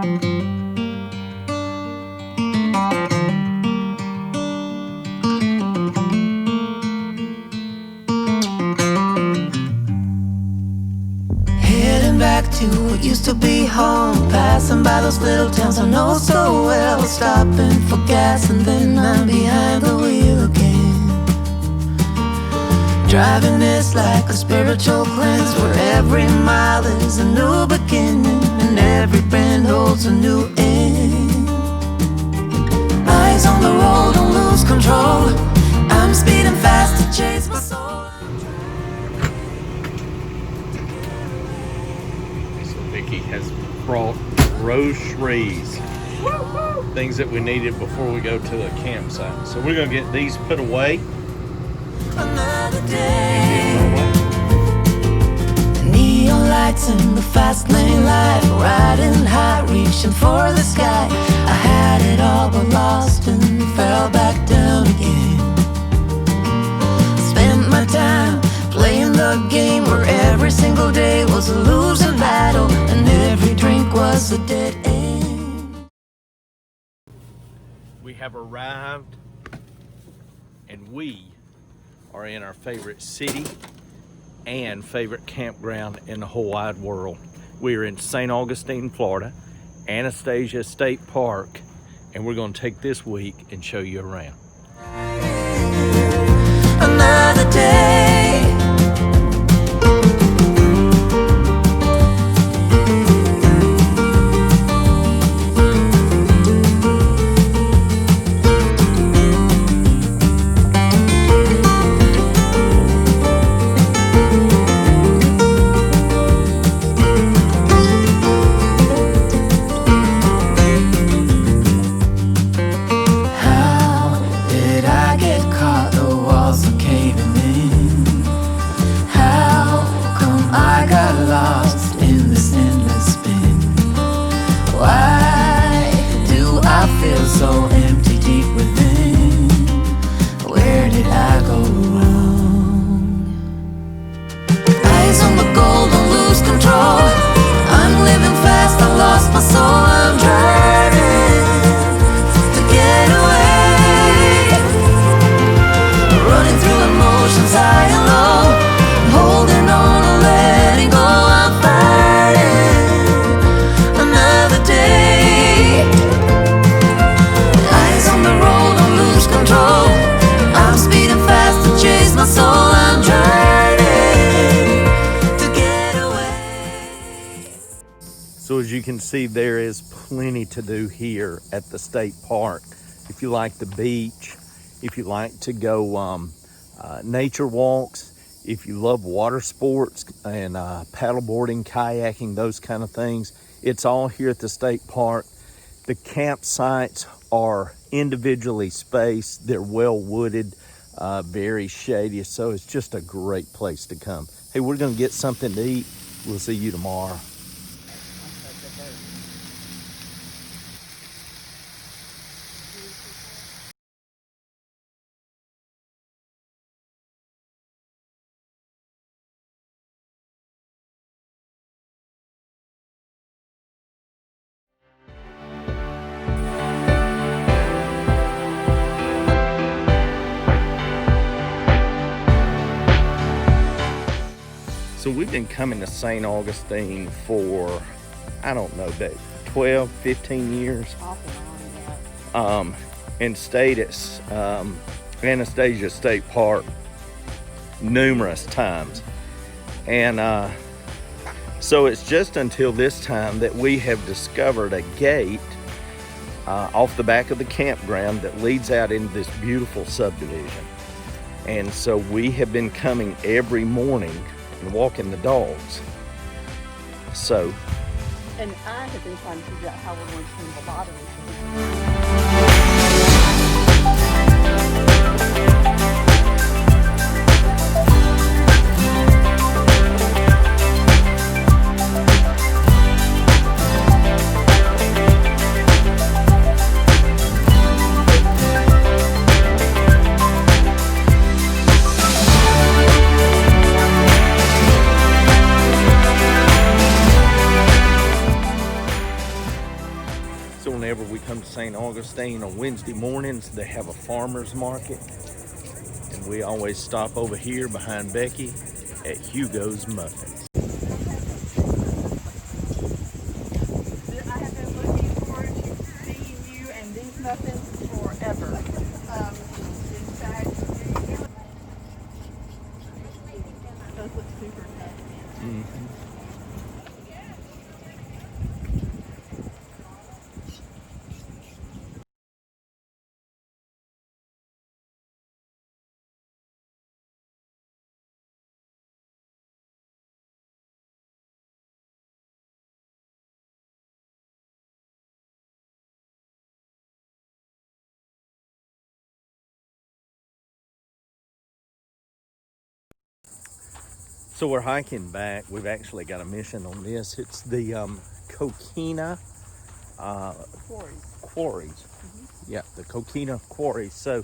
What used to be home, passing by those little towns I know so well, stopping for gas and then I'm behind the wheel again. Driving is like a spiritual cleanse, where every mile is a new beginning and every bend holds a new end. Eyes on the road, don't lose control, I'm speeding fast to chase my soul. Has brought groceries, things that we needed before we go to the campsite. So we're gonna get these put away. Another day. The neon lights in the fast lane light, riding high, reaching for the sky. I had it all but lost and fell back down again. Spent my time playing the game where every single day was a losing battle and every drink was a dead end. We have arrived and we are in our favorite city and favorite campground in the whole wide world. We are in St. Augustine, Florida, Anastasia State Park, and we're going to take this week and show you around. Another day. So empty deep within. Where did I go wrong? Eyes on the goal, don't lose control. I'm living fast, I lost my soul. I'm driving to get away, running through emotions high and low, holding on or letting go. I'm fighting another day. I'm speeding fast to chase my soul. I'm trying to get away. So as you can see, there is plenty to do here at the state park. If you like the beach, if you like to go nature walks, if you love water sports and paddleboarding, kayaking, those kind of things, it's all here at the state park. The campsites are individually spaced. They're well wooded, very shady. So it's just a great place to come. Hey, we're gonna get something to eat. We'll see you tomorrow. So we've been coming to St. Augustine for, I don't know, 12, 15 years. And stayed at Anastasia State Park numerous times. And so it's just until this time that we have discovered a gate off the back of the campground that leads out into this beautiful subdivision. And so we have been coming every morning and walking the dogs. So, and I have been trying to figure out how we're going to win the lottery. So whenever we come to St. Augustine on Wednesday mornings, they have a farmer's market. And we always stop over here behind Becky at Hugo's Muffins. I have been looking forward to seeing you and these muffins forever. In fact, those look super tough. Mm-hmm. So we're hiking back. We've actually got a mission on this. It's the Coquina Quarries. Mm-hmm. Yeah, the Coquina Quarry. So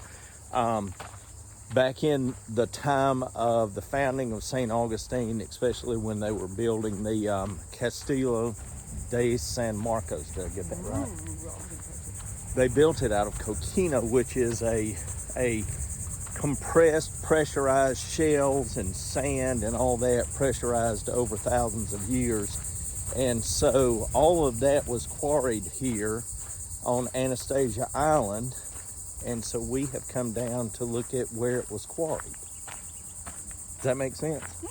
back in the time of the founding of St. Augustine, especially when they were building the Castillo de San Marcos, did I get that right? They built it out of coquina, which is a compressed, pressurized shells and sand and all that, pressurized over thousands of years. And so all of that was quarried here on Anastasia Island. And so we have come down to look at where it was quarried. Does that make sense? Yeah.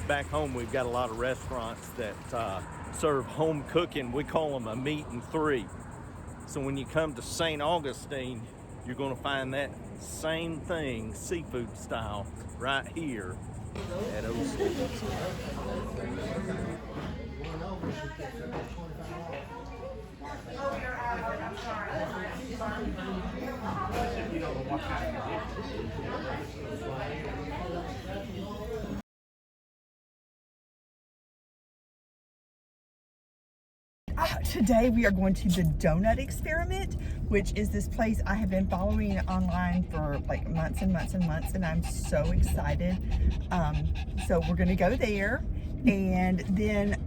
Back home, we've got a lot of restaurants that serve home cooking. We call them a meat and three. So when you come to St. Augustine, you're going to find that same thing, seafood style, right here at OC. Today we are going to the Donut Experiment, which is this place I have been following online for like months and months and months, and I'm so excited. So we're gonna go there, and then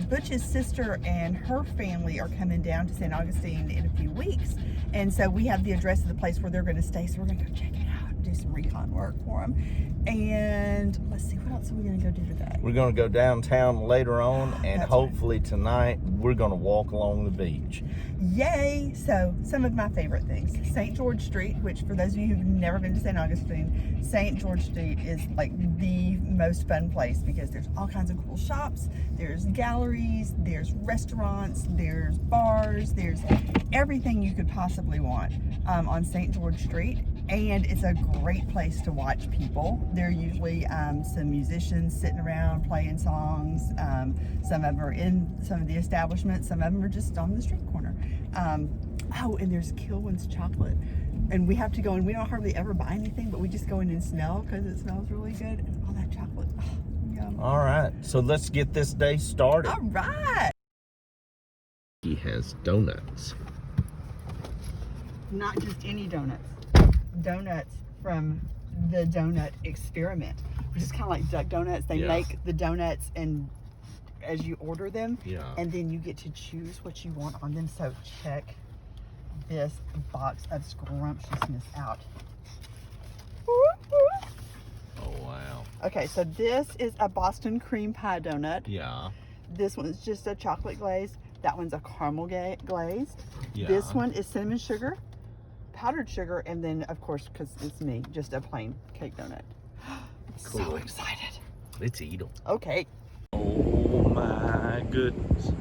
Butch's sister and her family are coming down to St. Augustine in a few weeks, and so we have the address of the place where they're gonna stay, so we're gonna go check it out and do some recon work for them. And let's see, what else are we gonna go do today? We're going to go downtown later on, and That's hopefully tonight we're going to walk along the beach. Yay! So some of my favorite things. St. George Street, which for those of you who've never been to St. Augustine, St. George Street is like the most fun place because there's all kinds of cool shops, there's galleries, there's restaurants, there's bars, there's everything you could possibly want on St. George Street. And it's a great place to watch people. There are usually some musicians sitting around playing songs. Some of them are in some of the establishments. Some of them are just on the street corner. Oh, and there's Kilwin's chocolate. And we have to go, and we don't hardly ever buy anything, but we just go in and smell because it smells really good. And all that chocolate, oh, yum. All right, so let's get this day started. All right. He has donuts. Not just any donuts. Donuts from the Donut Experiment, which is kind of like Duck Donuts. They make the donuts and as you order them, and then you get to choose what you want on them. So check this box of scrumptiousness out. Oh wow. Okay, so this is a Boston cream pie donut. Yeah. This one's just a chocolate glaze. That one's a caramel glazed. Yeah. This one is cinnamon sugar, powdered sugar, and then of course, because it's me, just a plain cake donut. Cool. So excited. Let's eat them. Okay. Oh my goodness.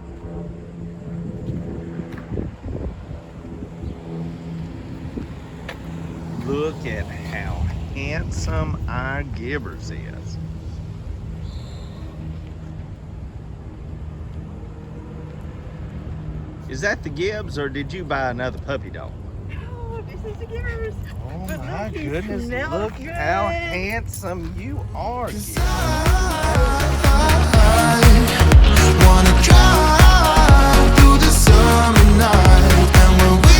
Look at how handsome our Gibbers is. Is that the Gibbs, or did you buy another puppy dog? Oh, this Sister Givers. Oh But my look, he goodness, smells look good. how handsome you are. Kid. Wanna drive through the summer night, and when we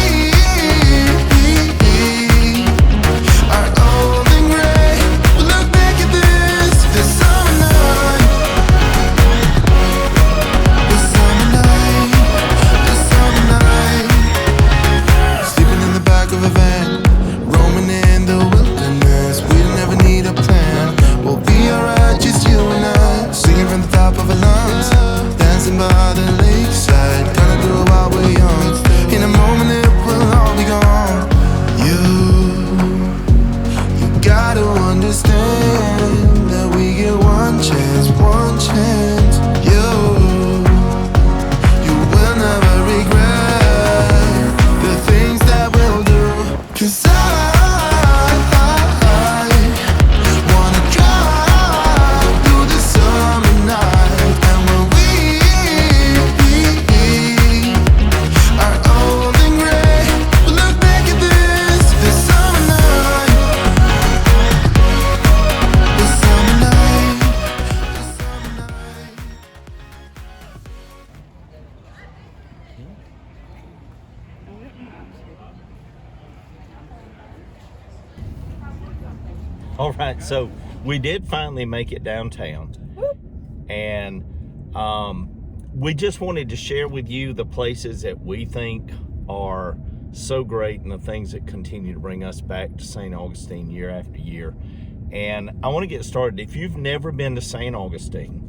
are old and gray, we'll look back at this summer night, this summer night, this summer night. Sleeping in the back of a van, roaming in the wilderness. We don't ever need a plan. We'll be alright, just you and I, singing from the top of our lungs, dancing by the lakeside, gonna do it while we're young. In a moment it will all be gone. You gotta understand that we get one chance, one chance. You will never regret the things that we'll do. 'Cause I wanna drive through the summer night, and when we are old and gray, we'll look back at this summer night, this summer night, this summer night. All right, so we did finally make it downtown, and we just wanted to share with you the places that we think are so great and the things that continue to bring us back to St. Augustine year after year. And I want to get started. If you've never been to St. Augustine,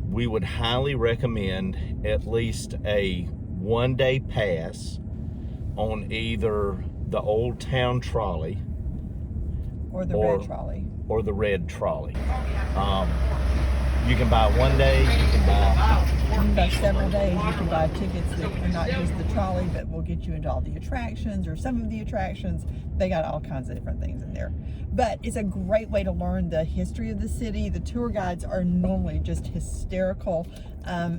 we would highly recommend at least a one-day pass on either the Old Town Trolley Or the red trolley. or the red trolley. You can buy one day, you can buy Several days. You can buy tickets that are not just the trolley, but will get you into all the attractions or some of the attractions. They got all kinds of different things in there. But it's a great way to learn the history of the city. The tour guides are normally just hysterical.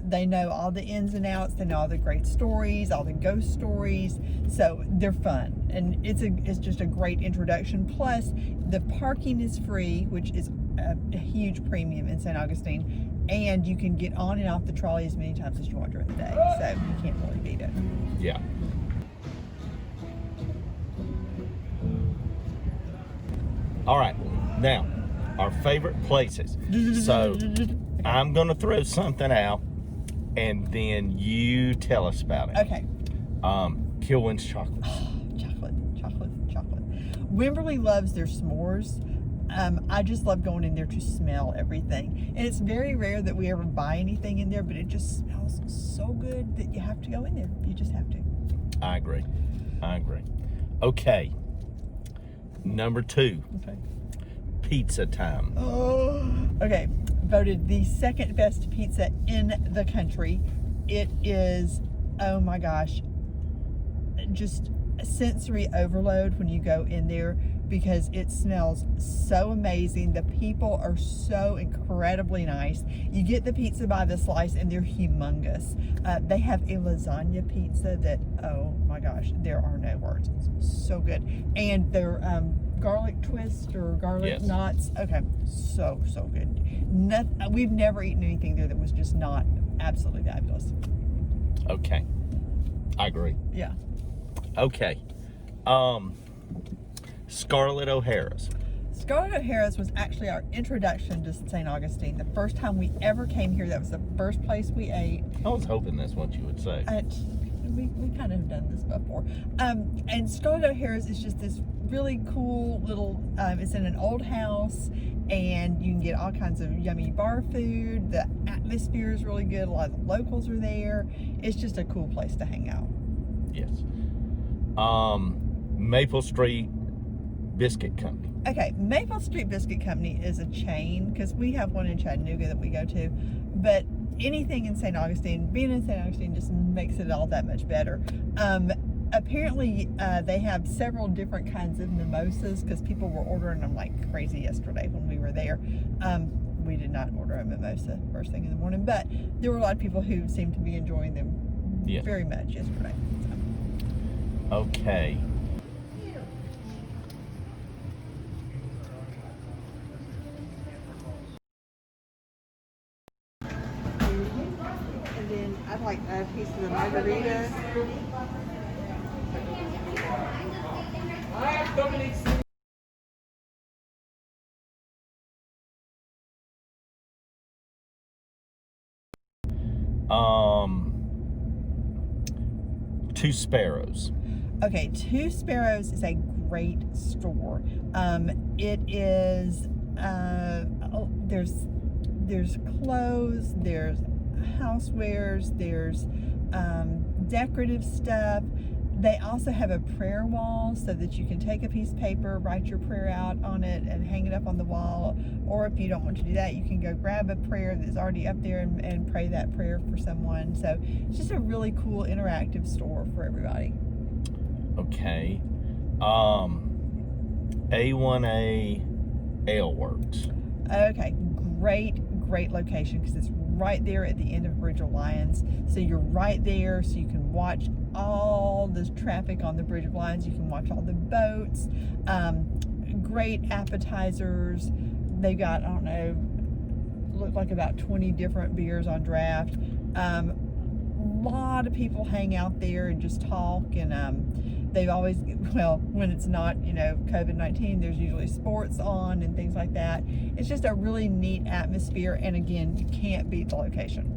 They know all the ins and outs. They know all the great stories, all the ghost stories. So they're fun, and it's just a great introduction. Plus, the parking is free, which is a huge premium in St. Augustine, and you can get on and off the trolley as many times as you want during the day. So you can't really beat it. yeah. All right, now our favorite places. So I'm gonna throw something out, and then you tell us about it. Okay. Kilwin's chocolate. Chocolate. Wimberley loves their s'mores. I just love going in there to smell everything. And it's very rare that we ever buy anything in there, but it just smells so good that you have to go in there. You just have to. I agree. Okay. Number 2, Okay. pizza time. Oh, okay. Voted the second best pizza in the country. It is, oh my gosh, just a sensory overload when you go in there, because it smells so amazing. The people are so incredibly nice. You get the pizza by the slice and they're humongous. They have a lasagna pizza that, oh my gosh, there are no words. It's so good. And their garlic twist or garlic knots. Okay, so good. We've never eaten anything there that was just not absolutely fabulous. Okay. I agree. Yeah. Okay. Scarlett O'Hara's. Scarlett O'Hara's was actually our introduction to St. Augustine. The first time we ever came here, that was the first place we ate. I was hoping that's what you would say. We kind of have done this before. And Scarlett O'Hara's is just this really cool little, it's in an old house, and you can get all kinds of yummy bar food. The atmosphere is really good. A lot of the locals are there. It's just a cool place to hang out. Yes. Maple Street Biscuit Company. Okay, Maple Street Biscuit Company is a chain, because we have one in Chattanooga that we go to, but anything in St. Augustine, being in St. Augustine just makes it all that much better. Apparently, they have several different kinds of mimosas, because people were ordering them like crazy yesterday when we were there. We did not order a mimosa first thing in the morning, but there were a lot of people who seemed to be enjoying them very much yesterday. So. Okay. like a piece of the margarita. Two Sparrows. Okay, Two Sparrows is a great store. It is there's clothes, there's housewares, there's decorative stuff. They also have a prayer wall so that you can take a piece of paper, write your prayer out on it, and hang it up on the wall. Or if you don't want to do that, you can go grab a prayer that's already up there and pray that prayer for someone. So it's just a really cool interactive store for everybody. Okay. A1A Ale Works. Okay, great location because it's right there at the end of Bridge of Lions. So you're right there, so you can watch all the traffic on the Bridge of Lions. You can watch all the boats. Great appetizers. They got, I don't know, look like about 20 different beers on draft. A lot of people hang out there and just talk, and they've always, well, when it's not, COVID-19, there's usually sports on and things like that. It's just a really neat atmosphere, and again, you can't beat the location.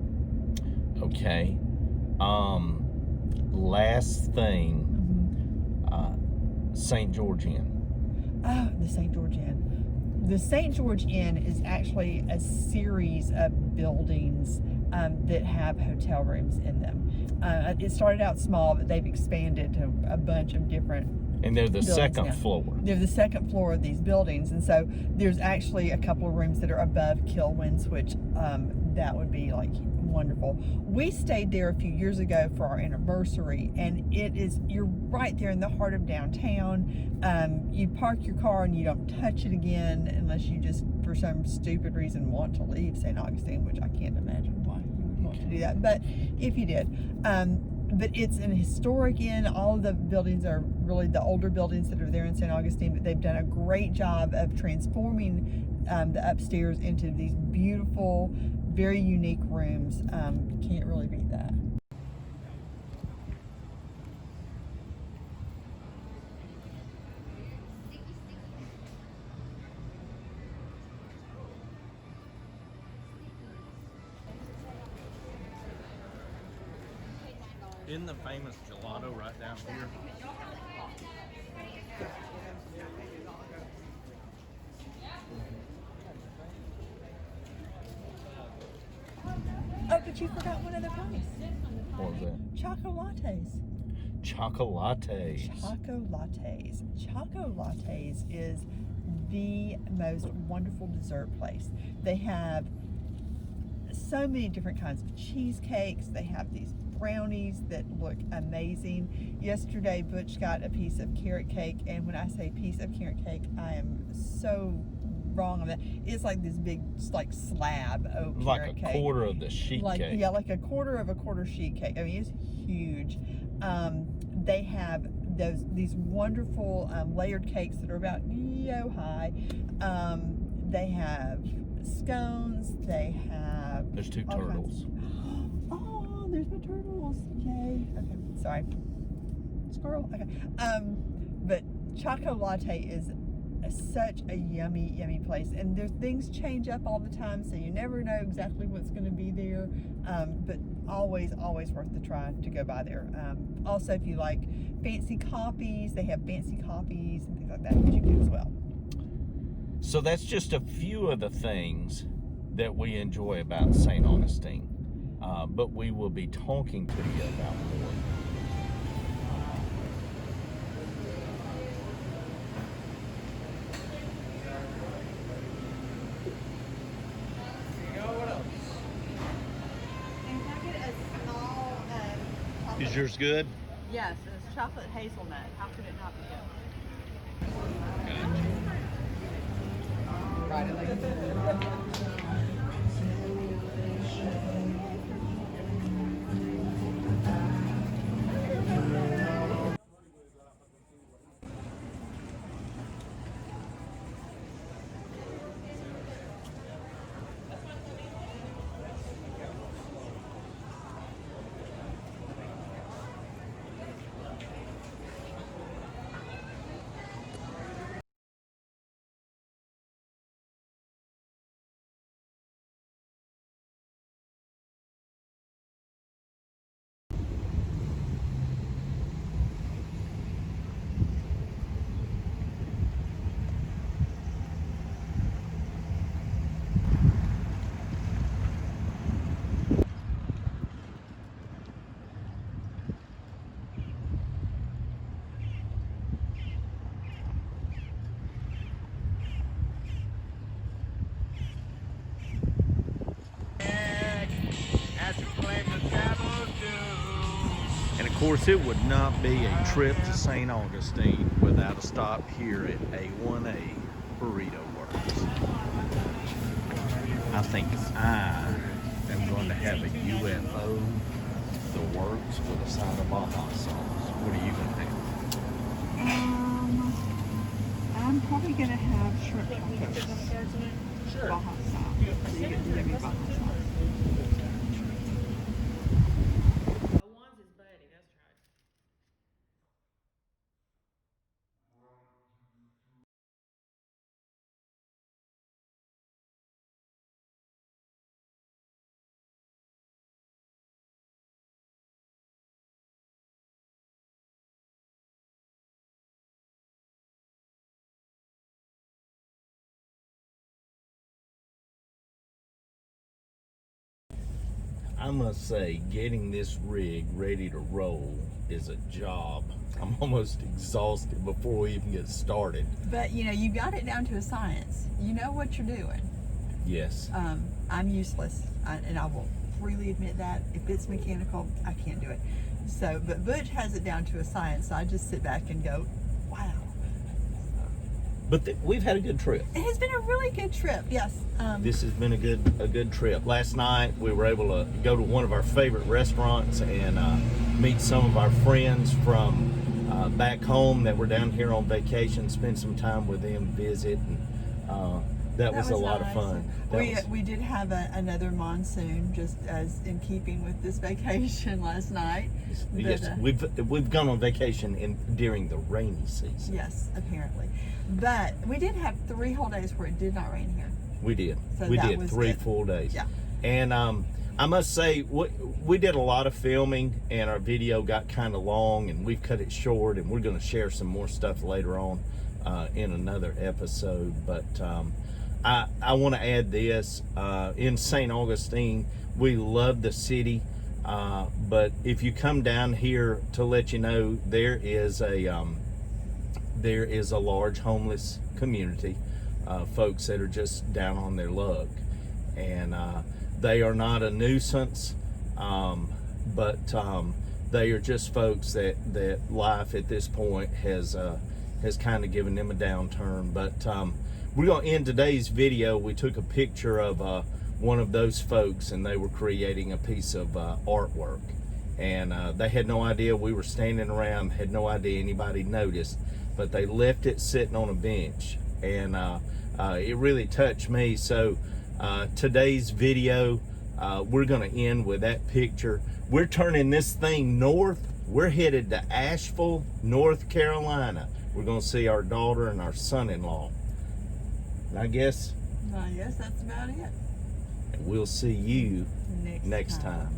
Okay. Last thing, St. George Inn. Oh, the St. George Inn. The St. George Inn is actually a series of buildings that have hotel rooms in them. It started out small, but they've expanded to a bunch of different And they're the second now. floor. They're the second floor of these buildings, and so there's actually a couple of rooms that are above Kilwins, which that would be like wonderful. We stayed there a few years ago for our anniversary, and you're right there in the heart of downtown. You park your car and you don't touch it again unless you just, for some stupid reason, want to leave St. Augustine, which I can't imagine why you would want to do that, but if you did. But it's an historic inn. All of the buildings are really the older buildings that are there in St. Augustine, but they've done a great job of transforming the upstairs into these beautiful, very unique rooms. Can't really beat that. Isn't the famous gelato right down here? Oh, but you forgot one other place. What was that? Chocolates. Chocolates. Chocolates is the most wonderful dessert place. They have so many different kinds of cheesecakes. They have these brownies that look amazing. Yesterday, Butch got a piece of carrot cake, and when I say piece of carrot cake, I am so wrong on that. It's like this big, like slab of carrot cake. Like a quarter of the sheet cake. Yeah, like a quarter of a quarter sheet cake. I mean, it's huge. They have these wonderful layered cakes that are about high. They have scones. They have. There's two turtles. Oh, there's my turtles. Yay. Okay, sorry. Squirrel. Okay. But Chocolate is such a yummy place, and their things change up all the time, so you never know exactly what's going to be there, but always worth the try to go by there. Also, if you like fancy coffees, they have fancy coffees and things like that you can do as well. So that's just a few of the things that we enjoy about St. Augustine, but we will be talking to you about more. Is yours good? Yes, it's chocolate hazelnut. How could it not be good? course, it would not be a trip to St. Augustine without a stop here at A1A Burrito Works. I think I am going to have a UFO, the works, with a side of Baja sauce. What are you going to have? I'm probably gonna have shrimp tacos. Sure. Baja style. So you get to give me Baja sauce. One's his buddy, that's right. I must say, getting this rig ready to roll is a job. I'm almost exhausted before we even get started. But you know, you got it down to a science. You know what you're doing. Yes. I'm useless, and I will freely admit that. If it's mechanical, I can't do it. So, but Butch has it down to a science. So I just sit back and go, wow. But we've had a good trip. It has been a really good trip. Yes. This has been a good trip. Last night we were able to go to one of our favorite restaurants and meet some of our friends from back home that were down here on vacation. Spend some time with them, visit, and that was a lot nice. of fun. We did have another monsoon, just as in keeping with this vacation last night. Yes, we've gone on vacation during the rainy season. Yes, apparently. But we did have 3 whole days where it did not rain here. We did. So We that did was 3 good. full days. Yeah. And I must say, we did a lot of filming, and our video got kind of long, and we've cut it short, and we're going to share some more stuff later on in another episode. But I want to add this. In St. Augustine, we love the city, but if you come down here, to let you know, there is a large homeless community, folks that are just down on their luck, and they are not a nuisance, but they are just folks that life at this point has kind of given them a downturn. But we're going to end today's video. We took a picture of one of those folks, and they were creating a piece of artwork, and they had no idea we were standing around, had no idea anybody noticed, but they left it sitting on a bench, and it really touched me. So today's video, we're going to end with that picture. We're turning this thing north. We're headed to Asheville, North Carolina. We're going to see our daughter and our son-in-law. And I guess I guess that's about it. we'll see you next time.